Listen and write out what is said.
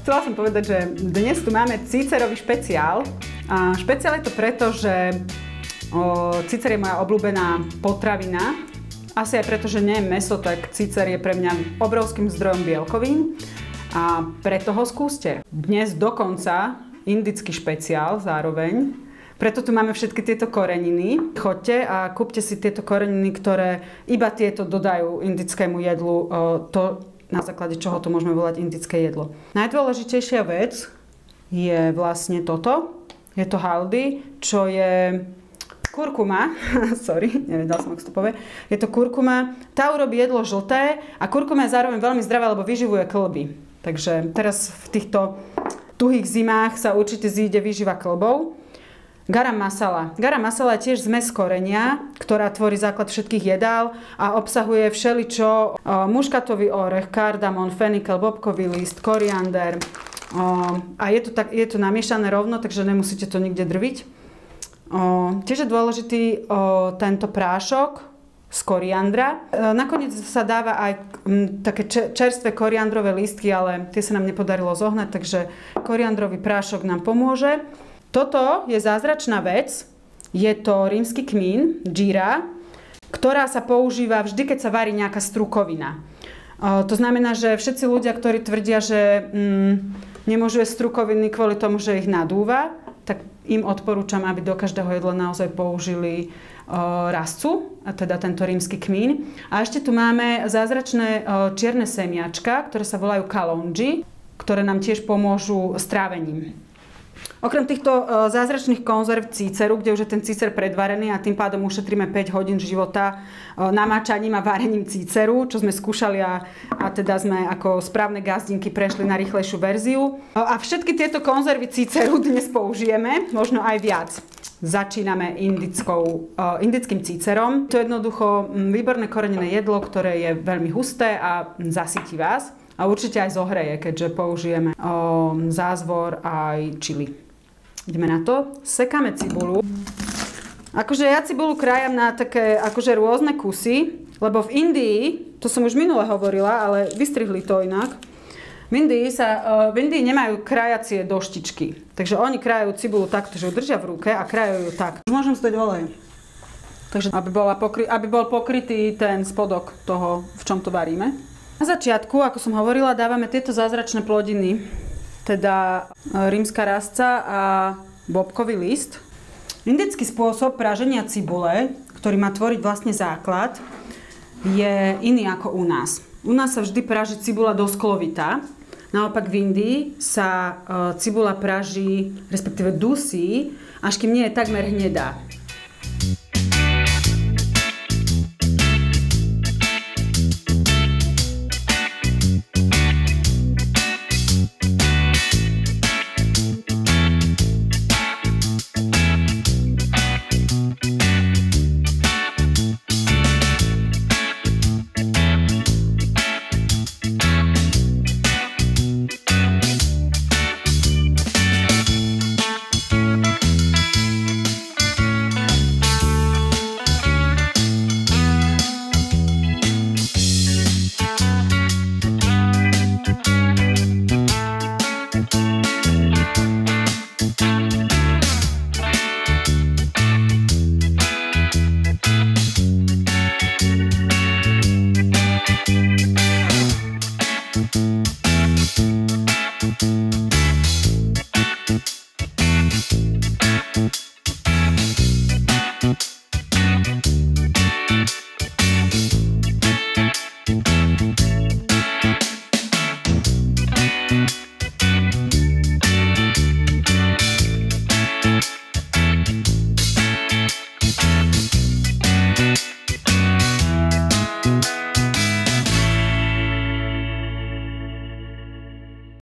Chcela som povedať, že dnes tu máme cícerový špeciál. A špeciál je to preto, že cícer je moja obľúbená potravina. Asi aj preto, že nie je mäso, tak cícer je pre mňa obrovským zdrojom bielkovín. A preto ho skúste. Dnes dokonca indický špeciál zároveň. Preto tu máme všetky tieto koreniny. Choďte a kúpte si tieto koreniny, ktoré iba tieto dodajú indickému jedlu to, na základe čoho to môžeme volať indické jedlo. Najdôležitejšia vec je vlastne toto. Je to haldi, čo je kurkuma. Sorry, nevedela som, ako to povie. Je to kurkuma. Tá urobí jedlo žlté a kurkuma je zároveň veľmi zdravá, lebo vyživuje kĺby. Takže teraz v týchto tuhých zimách sa určite zíde výživa kĺbov. Garam masala. Garam masala je tiež zmes korenia, ktorá tvorí základ všetkých jedál a obsahuje všeličo. Muškatový orech, kardamon, fenikel, bobkový list, koriander. A je to namiešané rovno, takže nemusíte to nikde drviť. Tiež je dôležitý tento prášok z koriandra. Nakoniec sa dáva aj také čerstvé koriandrové lístky, ale tie sa nám nepodarilo zohnať, takže koriandrový prášok nám pomôže. Toto je zázračná vec, je to rímsky kmín, džíra, ktorá sa používa vždy, keď sa varí nejaká strukovina. To znamená, že všetci ľudia, ktorí tvrdia, že nemôžu jesť strukoviny kvôli tomu, že ich nadúva, tak im odporúčam, aby do každého jedla naozaj použili rastcu, a teda tento rímsky kmín. A ešte tu máme zázračné čierne semiačka, ktoré sa volajú kalonji, ktoré nám tiež pomôžu s trávením. Okrem týchto zázračných konzerv cíceru, kde už je ten cícer predvarený a tým pádom ušetríme 5 hodín života namáčaním a varením cíceru, čo sme skúšali a teda sme ako správne gazdinky prešli na rýchlejšiu verziu. A všetky tieto konzervy cíceru dnes použijeme, možno aj viac. Začíname indickým cícerom. To je jednoducho výborné korenené jedlo, ktoré je veľmi husté a zasytí vás. A určite aj zohreje, keďže použijeme zázvor aj čili. Ideme na to. Sekáme cibulu. Akože ja cibulu krájam na také akože rôzne kusy, lebo v Indii, to som už minule hovorila, ale vystrihli to inak, v Indii nemajú krájacie doštičky. Takže oni krájajú cibulu takto, že ju držia v ruke a krájajú ju tak. Už môžem stať olej. Takže aby bol pokrytý ten spodok toho, v čom to varíme. Na začiatku, ako som hovorila, dávame tieto zázračné plodiny, teda rímska rastca a bobkový list. Indický spôsob praženia cibule, ktorý má tvoriť vlastne základ, je iný ako u nás. U nás sa vždy praží cibula dosklovitá. Naopak v Indii sa cibula praží, respektíve dusí, až kým nie je takmer hnedá.